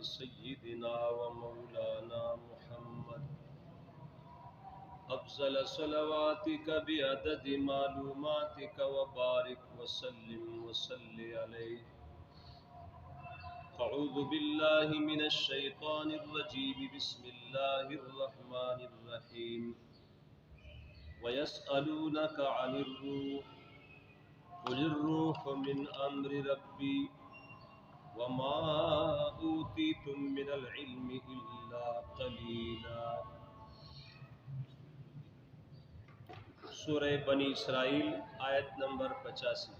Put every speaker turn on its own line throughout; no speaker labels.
سيدنا ومولانا محمد أفضل صلواتك بعدد معلوماتك وبارك وسلم وصل عليه. أعوذ بالله من الشيطان الرجيم. بسم الله الرحمن الرحيم. ويسألونك عن الروح قل الروح من أمر ربي وما أوتيتم من العلم إلا قليلا. سورہ بنی اسرائیل آیت نمبر 85.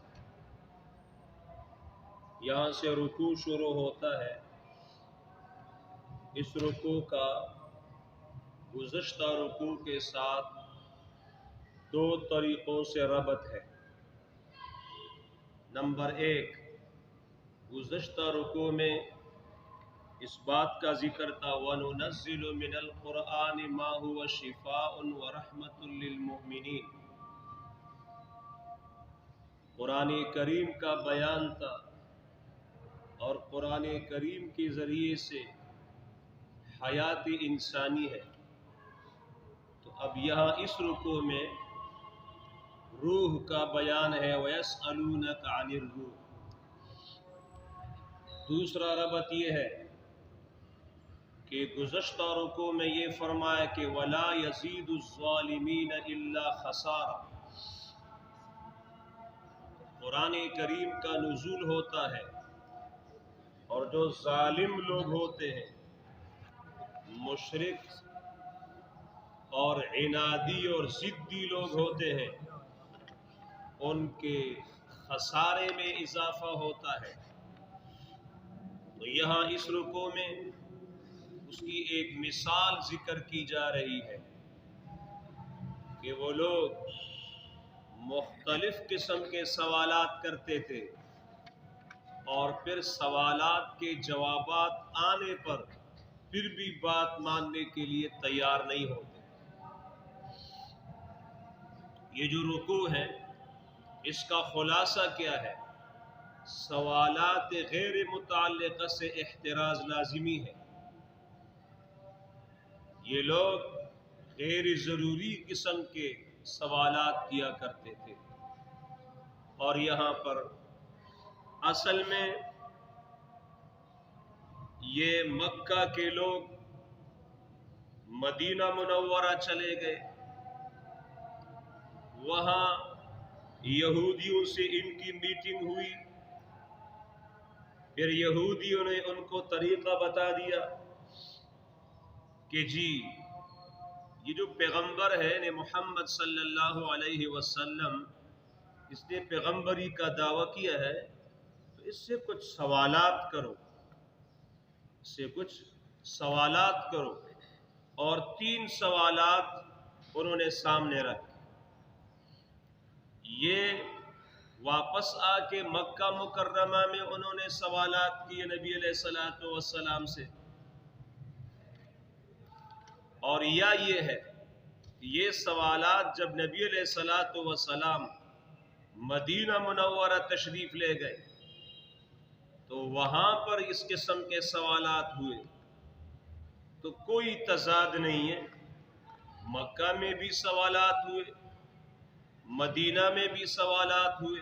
یہاں سے رکوع شروع ہوتا ہے. اس رکوع کا گزشتہ رکوع کے ساتھ دو طریقوں سے ربط ہے. نمبر 1، گزشتہ رکوع میں اس بات کا ذکر تھا وَنُنَزِّلُ مِنَ الْقُرْآنِ مَا هُوَ شِفَاءٌ وَرَحْمَةٌ لِّلْمُؤْمِنِينَ. قرآن کریم کا بیان تھا اور قرآن کریم کے ذریعے سے حیات انسانی ہے. تو اب یہاں اس رکوع میں روح کا بیان ہے وَيَسْأَلُونَكَ عَنِ الرُّوحِ. دوسرا ربط یہ ہے کہ گزشتہ رکوع میں یہ فرمایا کہ وَلَا يَزِيدُ الظَّالِمِينَ إِلَّا خَسَارًا. قرآن کریم کا نزول ہوتا ہے اور جو ظالم لوگ ہوتے ہیں، مشرک اور عنادی اور ضدی لوگ ہوتے ہیں، ان کے خسارے میں اضافہ ہوتا ہے. تو یہاں اس رکوع میں اس کی ایک مثال ذکر کی جا رہی ہے کہ وہ لوگ مختلف قسم کے سوالات کرتے تھے اور پھر سوالات کے جوابات آنے پر پھر بھی بات ماننے کے لیے تیار نہیں ہوتے. یہ جو رکوع ہے اس کا خلاصہ کیا ہے؟ سوالات غیر متعلقہ سے احتراز لازمی ہے. یہ لوگ غیر ضروری قسم کے سوالات کیا کرتے تھے اور یہاں پر اصل میں یہ مکہ کے لوگ مدینہ منورہ چلے گئے. وہاں یہودیوں سے ان کی میٹنگ ہوئی. پھر یہودیوں نے ان کو طریقہ بتا دیا کہ جی یہ جو پیغمبر ہے محمد صلی اللہ علیہ وسلم، اس نے پیغمبری کا دعویٰ کیا ہے، تو اس سے کچھ سوالات کرو، اور 3 سوالات انہوں نے سامنے رکھے. یہ واپس آ کے مکہ مکرمہ میں انہوں نے سوالات کیے نبی علیہ الصلوۃ والسلام سے، اور یہ ہے کہ یہ سوالات جب نبی علیہ الصلوۃ والسلام مدینہ منورہ تشریف لے گئے تو وہاں پر اس قسم کے سوالات ہوئے. تو کوئی تضاد نہیں ہے، مکہ میں بھی سوالات ہوئے، مدینہ میں بھی سوالات ہوئے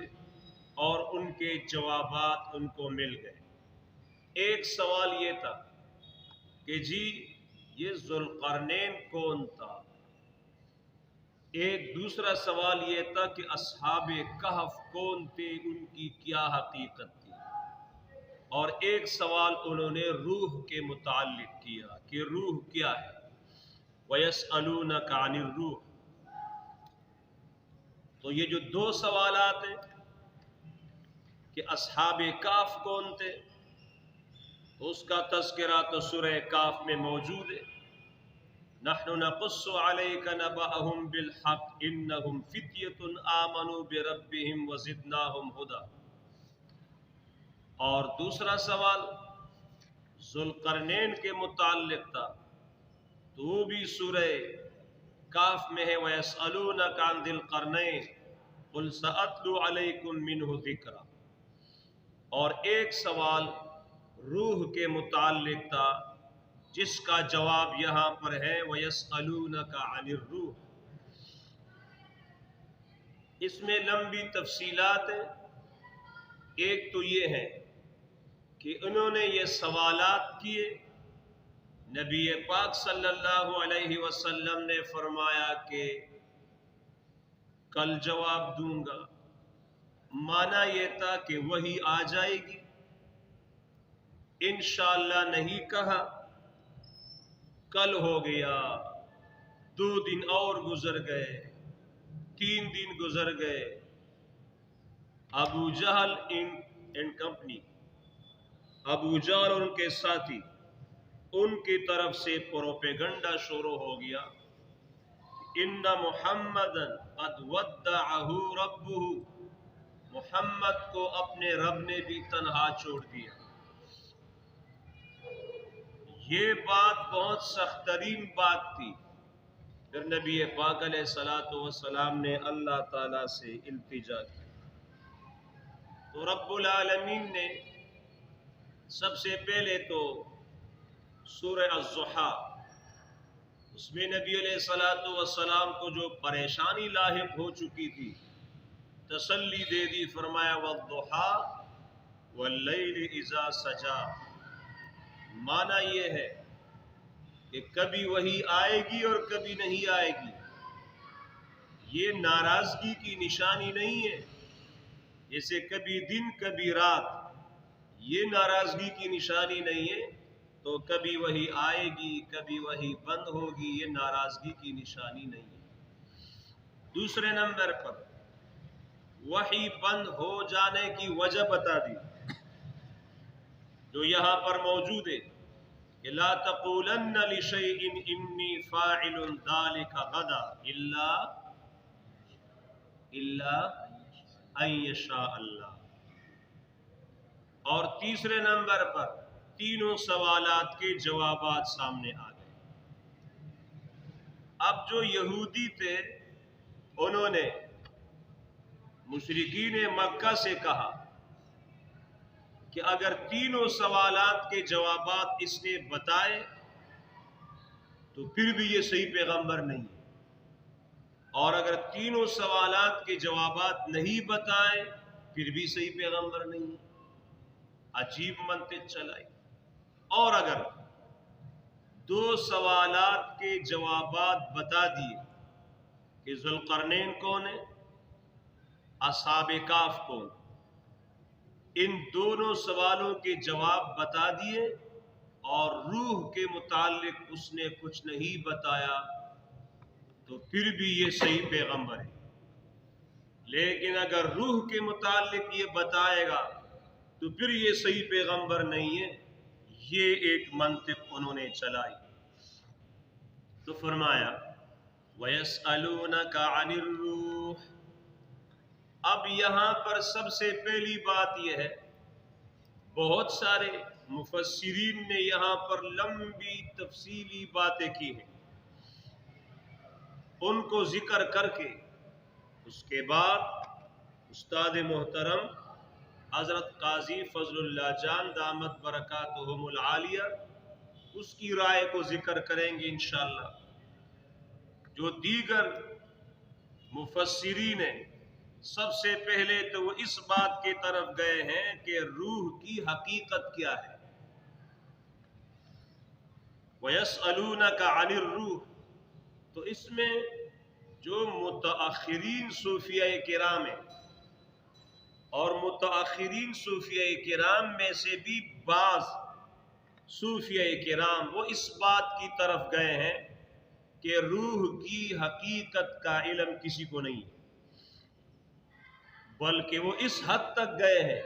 اور ان کے جوابات ان کو مل گئے. ایک سوال یہ تھا کہ جی یہ ذوالقرنین کون تھا. ایک دوسرا سوال یہ تھا کہ اصحاب کہف کون تھے، ان کی کیا حقیقت تھی. اور ایک سوال انہوں نے روح کے متعلق کیا کہ روح کیا ہے. وَيَسْأَلُونَكَ عَنِ الرُّوحِ. تو یہ جو 2 سوالات ہیں کہ اصحاب کہف کون تھے، تو اس کا تذکرہ تو سورہ کہف میں موجود ہے. نحن نقص عليك نبأهم بالحق انهم فتية آمنوا بربهم وزدناهم هدى. اور دوسرا سوال ذوالقرنین کے متعلق تھا، تو وہ بھی سورہ کہف میں ہے وَيَسْأَلُونَكَ عَنْ ذِي الْقَرْنَيْنِ قُلْ سَأَتْلُو عَلَيْكُمْ مِنْهُ ذِكْرًا. اور ایک سوال روح کے متعلق تھا، جس کا جواب یہاں پر ہے وَيَسْأَلُونَكَ عَنِ الرُّوحِ۔ اس میں لمبی تفصیلات ہیں۔ ایک تو یہ ہے کہ انہوں نے یہ سوالات کیے، نبی پاک صلی اللہ علیہ وسلم نے فرمایا کہ کل جواب دوں گا۔ معنی یہ تھا کہ وحی آ جائے گی۔ انشاءاللہ نہیں کہا، کل ہو گیا، 2 دن اور گزر گئے، 3 دن گزر گئے۔ ابو جہل ان کمپنی، ابو جہل اور ان کے ساتھی، ان کی طرف سے پروپیگنڈا شروع ہو گیا، ان محمدًا قد ودعہ ربہ، محمد کو اپنے رب نے بھی تنہا چھوڑ دیا۔ یہ بات بہت سخت ترین بات تھی۔ پھر نبی پاک علیہ الصلوۃ والسلام نے اللہ تعالیٰ سے التجا کی، تو رب العالمین نے سب سے پہلے تو سورہ الضحیٰ، اس میں نبی علیہ الصلوۃ والسلام کو جو پریشانی لاحق ہو چکی تھی، تسلی دے دی، فرمایا والضحیٰ واللیل اذا سجا۔ معنی یہ ہے کہ کبھی وہی آئے گی اور کبھی نہیں آئے گی۔ یہ ناراضگی کی نشانی نہیں ہے، جیسے کبھی دن کبھی رات، یہ ناراضگی کی نشانی نہیں ہے۔ تو کبھی وہی آئے گی کبھی وہی بند ہوگی، یہ ناراضگی کی نشانی نہیں ہے۔ دوسرے نمبر پر وحی بند ہو جانے کی وجہ بتا دی، جو یہاں پر موجود ہے کہ لا تقولن لشیء انی فاعل ذلک غدا الا ان یشاء اللہ۔ اور تیسرے نمبر پر تینوں سوالات کے جوابات سامنے آ گئے۔ اب جو یہودی تھے، انہوں نے مشرکین مکہ سے کہا کہ اگر تینوں سوالات کے جوابات اس نے بتائے تو پھر بھی یہ صحیح پیغمبر نہیں ہے، اور اگر تینوں سوالات کے جوابات نہیں بتائے پھر بھی صحیح پیغمبر نہیں ہے۔ عجیب منطق چلائی۔ اور اگر 2 سوالات کے جوابات بتا دیے کہ ذوالقرنین کون ہے، اصحاب کہف کون، ان دونوں سوالوں کے جواب بتا دیے اور روح کے متعلق اس نے کچھ نہیں بتایا تو پھر بھی یہ صحیح پیغمبر ہے۔ لیکن اگر روح کے متعلق یہ بتائے گا تو پھر یہ صحیح پیغمبر نہیں ہے۔ یہ ایک منطق انہوں نے چلائی۔ تو فرمایا وَيَسْأَلُونَكَ عَنِ الرُّوحِ۔ اب یہاں پر سب سے پہلی بات یہ ہے، بہت سارے مفسرین نے یہاں پر لمبی تفصیلی باتیں کی ہیں، ان کو ذکر کر کے اس کے بعد استاد محترم حضرت قاضی فضل اللہ جان دامت برکاتہم العالیہ اس کی رائے کو ذکر کریں گے انشاءاللہ۔ جو دیگر مفسرین ہیں، سب سے پہلے تو وہ اس بات کی طرف گئے ہیں کہ روح کی حقیقت کیا ہے۔ وَيَسْأَلُونَكَ عَنِ الرُّوحِ، تو اس میں جو متأخرین صوفیہ کرام ہیں، اور متأخرین صوفیہ کرام میں سے بھی بعض صوفیہ کرام وہ اس بات کی طرف گئے ہیں کہ روح کی حقیقت کا علم کسی کو نہیں، بلکہ وہ اس حد تک گئے ہیں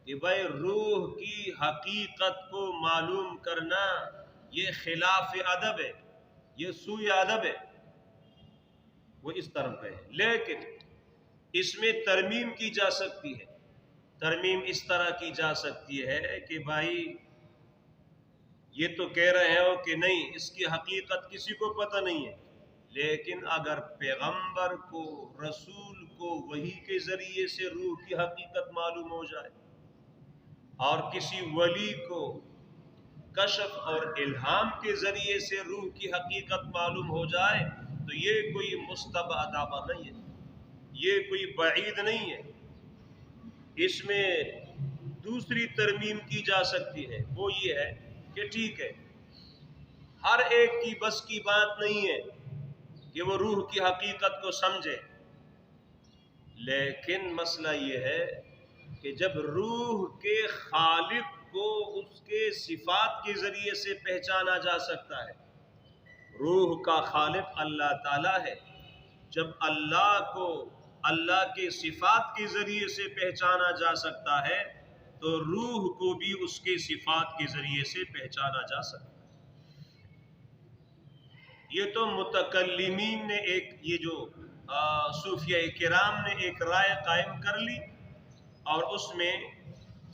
کہ بھائی روح کی حقیقت کو معلوم کرنا یہ خلاف ادب ہے، یہ سوء ادب ہے، وہ اس طرف گئے ہیں۔ لیکن اس میں ترمیم کی جا سکتی ہے۔ ترمیم اس طرح کی جا سکتی ہے کہ بھائی یہ تو کہہ رہے ہو کہ نہیں، اس کی حقیقت کسی کو پتہ نہیں ہے، لیکن اگر پیغمبر کو، رسول کو وحی کے ذریعے سے روح کی حقیقت معلوم ہو جائے، اور کسی ولی کو کشف اور الہام کے ذریعے سے روح کی حقیقت معلوم ہو جائے تو یہ کوئی مستبعد امر نہیں ہے، یہ کوئی بعید نہیں ہے۔ اس میں دوسری ترمیم کی جا سکتی ہے، وہ یہ ہے کہ ٹھیک ہے، ہر ایک کی بس کی بات نہیں ہے کہ وہ روح کی حقیقت کو سمجھے، لیکن مسئلہ یہ ہے کہ جب روح کے خالق کو اس کے صفات کے ذریعے سے پہچانا جا سکتا ہے، روح کا خالق اللہ تعالیٰ ہے، جب اللہ کو اللہ کے صفات کے ذریعے سے پہچانا جا سکتا ہے تو روح کو بھی اس کے صفات کے ذریعے سے پہچانا جا سکتا ہے۔ یہ تو متکلمین نے یہ جو صوفیہ کرام نے ایک رائے قائم کر لی اور اس میں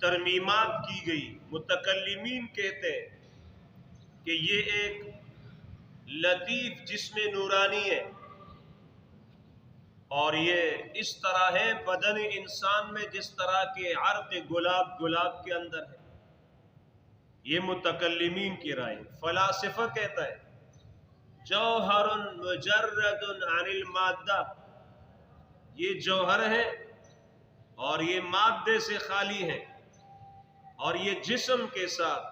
ترمیمات کی گئی۔ متکلمین کہتے ہیں کہ یہ ایک لطیف جسم نورانی ہے اور یہ اس طرح ہے بدن انسان میں جس طرح کے عرق گلاب کے اندر ہے۔ یہ متکلمین کی رائے۔ فلاسفہ کہتا ہے جوہر مجرد عن المادہ، یہ جوہر ہے اور یہ مادے سے خالی ہے، اور یہ جسم کے ساتھ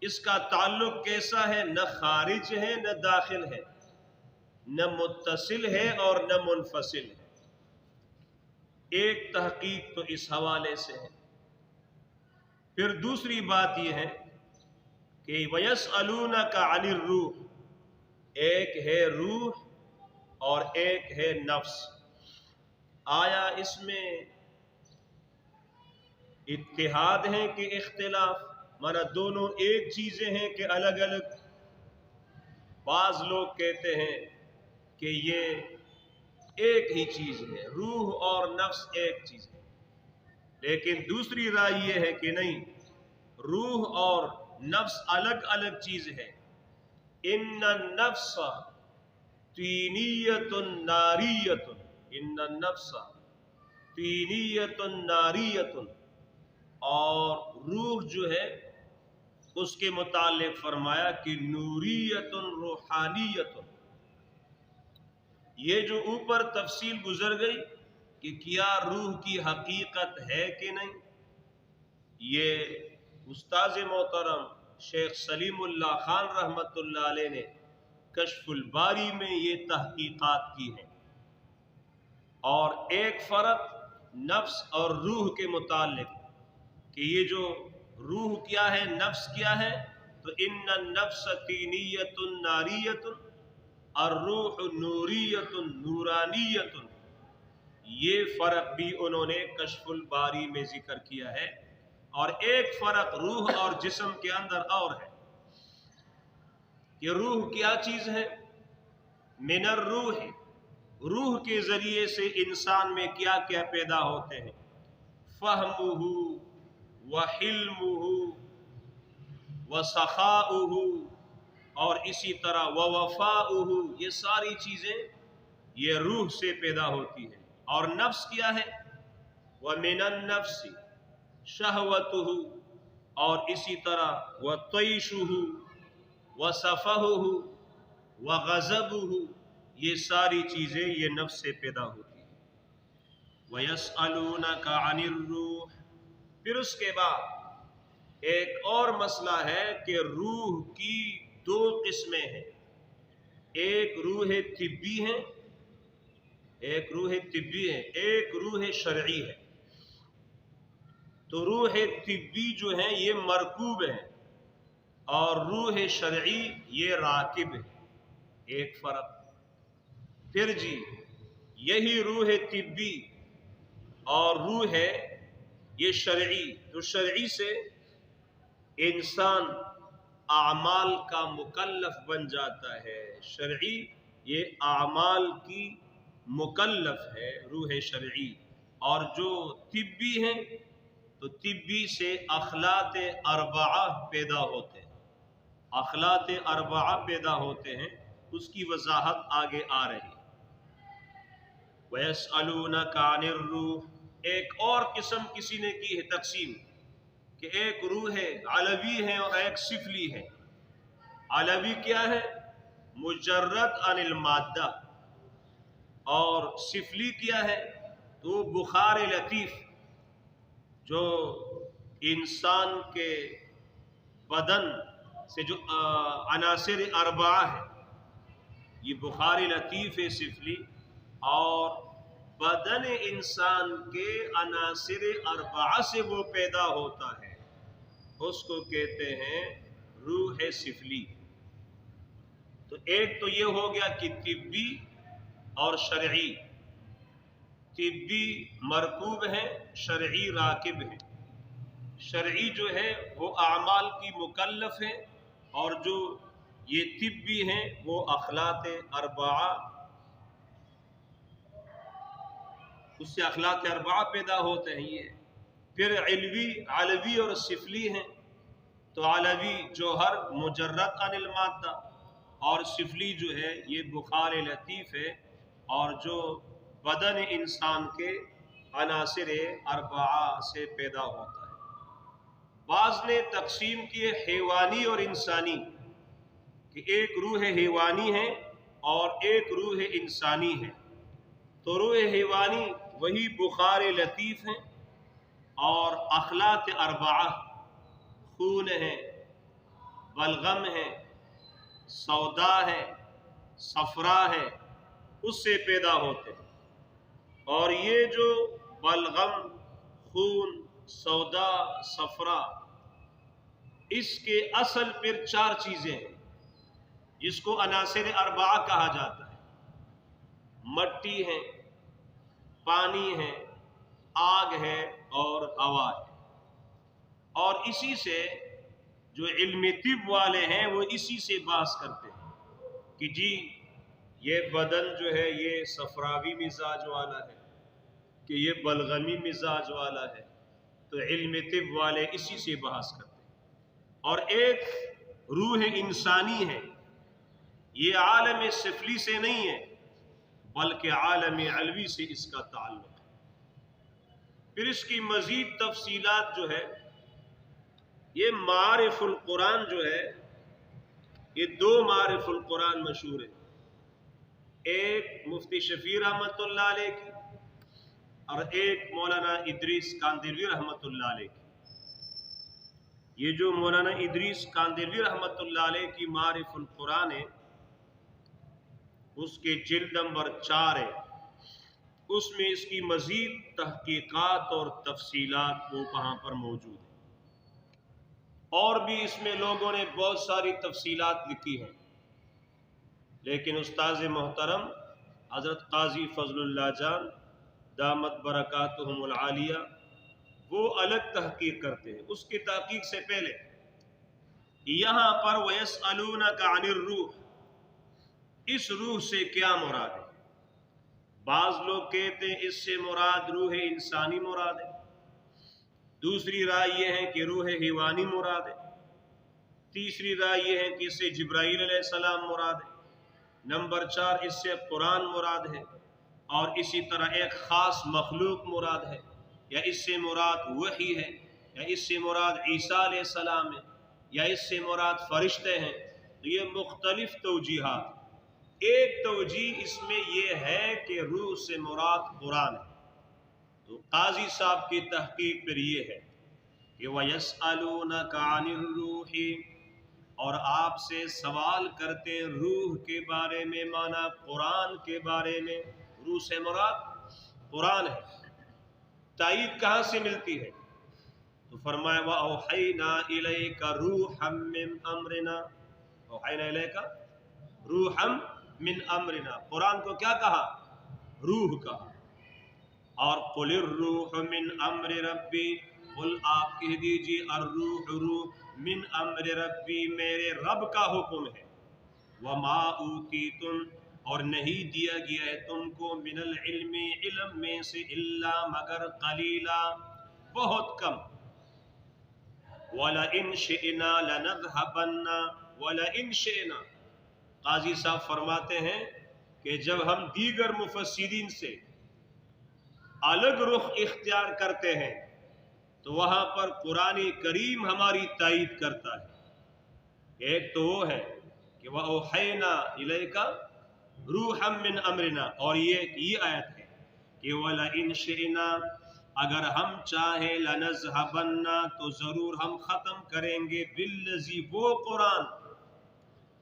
اس کا تعلق کیسا ہے؟ نہ خارج ہے نہ داخل ہے، نہ متصل ہے اور نہ منفصل ہے۔ ایک تحقیق تو اس حوالے سے ہے۔ پھر دوسری بات یہ ہے کہ وَيَسْأَلُونَكَ عَنِ الرُّوحِ، ایک ہے روح اور ایک ہے نفس۔ آیا اس میں اتحاد ہے کہ اختلاف؟ مانا دونوں ایک چیزیں ہیں کہ الگ الگ؟ بعض لوگ کہتے ہیں کہ یہ ایک ہی چیز ہے، روح اور نفس ایک چیز ہے، لیکن دوسری رائے یہ ہے کہ نہیں، روح اور نفس الگ الگ چیز ہے۔ ان النفس طینیۃ ناریۃ، ان النفس طینیۃ ناریۃ، اور روح جو ہے اس کے متعلق فرمایا کہ نوریۃ روحانیۃ۔ یہ جو اوپر تفصیل گزر گئی کہ کیا روح کی حقیقت ہے کہ نہیں، یہ استاذ محترم شیخ سلیم اللہ خان رحمۃ اللہ علیہ نے کشف الباری میں یہ تحقیقات کی ہیں۔ اور ایک فرق نفس اور روح کے متعلق کہ یہ جو روح کیا ہے، نفس کیا ہے، تو ان النفس طینیۃ ناریۃ، الروح نوریۃ نورانیۃ، یہ فرق بھی انہوں نے کشف الباری میں ذکر کیا ہے۔ اور ایک فرق روح اور جسم کے اندر اور ہے کہ روح کیا چیز ہے؟ من الروح، روح کے ذریعے سے انسان میں کیا کیا پیدا ہوتے ہیں؟ فہمہ وحلمہ وسخاؤہ، اور اسی طرح ووفاؤہ، یہ ساری چیزیں یہ روح سے پیدا ہوتی ہیں۔ اور نفس کیا ہے؟ ومن النفس شہوتہ، اور اسی طرح وطیشہ وصفہہ وغضبہ، یہ ساری چیزیں یہ نفس سے پیدا ہوتی ہیں۔ وَيَسْأَلُونَكَ عَنِ الرُّوحِ، پھر اس کے بعد ایک اور مسئلہ ہے کہ روح کی دو قسمیں ہیں، ایک روح طبی ہے، ایک روح طبی ہے، ایک روح شرعی ہے۔ تو روح طبی جو ہے یہ مرکوب ہے اور روح شرعی یہ راکب ہے، ایک فرق۔ پھر جی یہی روح طبی اور روح ہے یہ شرعی، تو شرعی سے انسان اعمال کا مکلف بن جاتا ہے، شرعی یہ اعمال کی مکلف ہے روح شرعی۔ اور جو طبی ہے تو طبی سے اخلاق اربعہ پیدا ہوتے ہیں، اخلاق اربعہ پیدا ہوتے ہیں، اس کی وضاحت آگے آ رہی ہے۔ وَيَسْأَلُونَكَ عَنِ الرُّوحِ، ایک اور قسم کسی نے کی ہے تقسیم کہ ایک روح علوی ہے اور ایک سفلی ہے۔ علوی کیا ہے؟ مجرد عن المادہ، اور سفلی کیا ہے؟ تو بخار لطیف، جو انسان کے بدن سے جو عناصر اربعہ ہے، یہ بخار لطیف ہے سفلی، اور بدن انسان کے عناصر اربعہ سے وہ پیدا ہوتا ہے، اس کو کہتے ہیں روح سفلی۔ تو ایک تو یہ ہو گیا کہ طبی اور شرعی۔ طبی مرکوب ہے، شرعی راکب ہے۔ شرعی جو ہے وہ اعمال کی مکلف ہے، اور جو یہ طبی ہیں وہ اخلاق اربعہ، اس سے اخلاق اربعہ پیدا ہوتے ہیں۔ یہ پھر علوی اور سفلی ہیں۔ تو علوی جوہر مجرد عن المادہ، اور سفلی جو ہے یہ بخار لطیف ہے، اور جو بدن انسان کے عناصر اربعہ سے پیدا ہوتا ہے۔ بعض نے تقسیم کیے حیوانی اور انسانی، کہ ایک روح حیوانی ہے اور ایک روح انسانی ہے۔ تو روح حیوانی وہی بخار لطیف ہے، اور اخلاق اربعہ، خون ہے، بلغم ہے، سودا ہے، صفرا ہے، اس سے پیدا ہوتے ہیں۔ اور یہ جو بلغم، خون، سودا، صفرا، اس کے اصل پھر 4 چیزیں ہیں، جس کو عناصر اربعہ کہا جاتا ہے۔ مٹی ہے، پانی ہے، آگ ہے، اور ہوا ہے۔ اور اسی سے جو علم طب والے ہیں وہ اسی سے بحث کرتے ہیں کہ جی یہ بدن جو ہے یہ صفراوی مزاج والا ہے، کہ یہ بلغمی مزاج والا ہے۔ تو علم طب والے اسی سے بحث کرتے ہیں۔ اور ایک روح انسانی ہے، یہ عالم سفلی سے نہیں ہے بلکہ عالم علوی سے اس کا تعلق ہے۔ پھر اس کی مزید تفصیلات جو ہے، یہ معارف القرآن جو ہے، یہ 2 معارف القرآن مشہور ہے، ایک مفتی شفیع رحمۃ اللہ علیہ کی، اور ایک مولانا ادریس کاندھلوی رحمۃ اللہ علیہ کی۔ یہ جو مولانا ادریس کاندھلوی رحمۃ اللہ علیہ کی معارف القرآن ہے، اس کے جلد نمبر 4 ہے، اس میں اس کی مزید تحقیقات اور تفصیلات وہ وہاں پر موجود ہیں۔ اور بھی اس میں لوگوں نے بہت ساری تفصیلات لکھی ہیں، لیکن استاذ محترم حضرت قاضی فضل اللہ جان دامت برکاتہم العالیہ وہ الگ تحقیق کرتے ہیں۔ اس کی تحقیق سے پہلے یہاں پر وَيَسْأَلُونَكَ عَنِ الرُّوحِ، اس روح سے کیا مراد ہے؟ بعض لوگ کہتے ہیں اس سے مراد روح انسانی مراد ہے، دوسری رائے یہ ہے کہ روح حیوانی مراد ہے، تیسری رائے یہ ہے کہ اس سے جبرائیل علیہ السلام مراد ہے، نمبر 4 اس سے قرآن مراد ہے، اور اسی طرح ایک خاص مخلوق مراد ہے، یا اس سے مراد وحی ہے، یا اس سے مراد عیسیٰ علیہ السلام ہے، یا اس سے مراد فرشتے ہیں۔ تو یہ مختلف توجیحات۔ ایک توجیہ اس میں یہ ہے کہ روح سے مراد قرآن ہے۔ تو قاضی صاحب کی تحقیق پر یہ ہے کہ وَيَسْأَلُونَكَ عَنِ الرُّوحِ، اور آپ سے سوال کرتے روح کے بارے میں، مانا قرآن کے بارے میں۔ روح سے مراد قرآن ہے۔ تائید کہاں سے ملتی ہے؟ تو فرمایا وَأَوْحَيْنَا إِلَيْكَ رُوحًا مِّنْ أَمْرِنَا، أَوْحَيْنَا إِلَيْكَ رُوحًا مِّنْ أَمْرِنَا، قرآن کو کیا کہا؟ روح کہا۔ اور قُلِ الرُّوحُ مِنْ أَمْرِ رَبِّي، قل آپ کہہ دیجیے الروح، روح، من امر ربی، میرے رب کا حکم ہے، وما اوتیتم، اور نہیں دیا گیا ہے تم کو، من العلم، علم میں سے، الا مگر قلیلا، بہت کم، وَلَئِنْ شِئْنَا لَنَذْهَبَنَّ وَلَئِنْ شِئْنَا، قاضی صاحب فرماتے ہیں کہ جب ہم دیگر مفسرین سے الگ رخ اختیار کرتے ہیں تو وہاں پر قرآن کریم ہماری تائید کرتا ہے۔ ایک تو وہ ہے کہ وَأَوْحَيْنَا إِلَيْكَ رُوحًا مِّنْ أَمْرِنَا، اور یہ آیت ہے کہ وَلَئِنْ شِئْنَا، اگر ہم چاہیں لَنَذْهَبَنَّ، تو ضرور ہم ختم کریں گے بِالَّذِي، وہ قرآن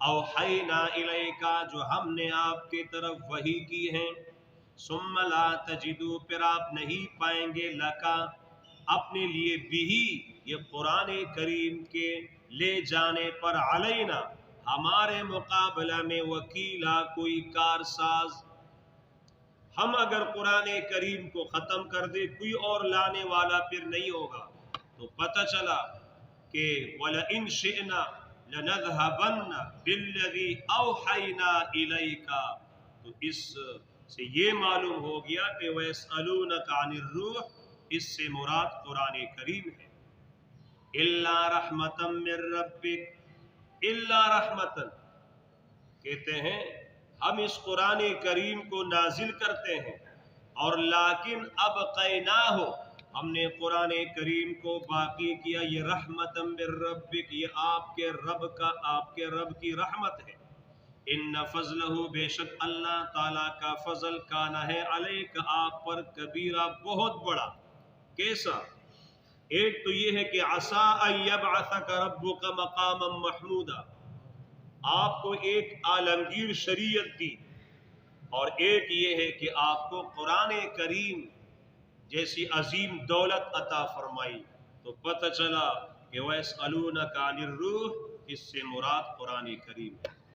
أَوْحَيْنَا إِلَيْكَ، جو ہم نے آپ کے طرف وحی کی ہیں، ثُمَّ لَا تَجِدُوا، پھر آپ نہیں پائیں گے لَكَ، اپنے لیے بھی، یہ قرآن کریم کے لے جانے پر، علینا، ہمارے مقابلہ میں، وکیلا، کوئی کارساز۔ ہم اگر قرآن کریم کو ختم کر دے، کوئی اور لانے والا پھر نہیں ہوگا۔ تو پتہ چلا کہ وَلَئِن شِئْنَا لَنَذْهَبَنَّ بِالَّذِي أَوْحَيْنَا إِلَيْكَ، تو اس سے یہ معلوم ہو گیا کہ وَيَسْأَلُونَكَ عَنِ الرُّوحِ، اس سے مراد قرآن کریم ہے۔ إِلَّا رَحْمَةً مِّن رَّبِّكَ، إِلَّا رَحْمَةً، کہتے ہیں ہم اس قرآن کریم کو نازل کرتے ہیں، اور لیکن ابقیناہ، ہم نے قرآن کریم کو باقی کیا، یہ رحمتم من ربک، یہ آپ کے رب کی رحمت ہے۔ ان فضلہ، بے شک اللہ تعالیٰ کا فضل، کان ہے، علیک، آپ پر، کبیرہ، بہت بڑا۔ کیسا؟ ایک تو یہ ہے کہ عسیٰ ان یبعثک ربک مقاما محمودا، آپ کو ایک عالمگیر شریعت دی، اور ایک یہ ہے کہ آپ کو قرآن کریم جیسی عظیم دولت عطا فرمائی۔ تو پتہ چلا کہ وَيَسْأَلُونَكَ عَنِ الرُّوحِ، اس سے مراد قرآن کریم ہے۔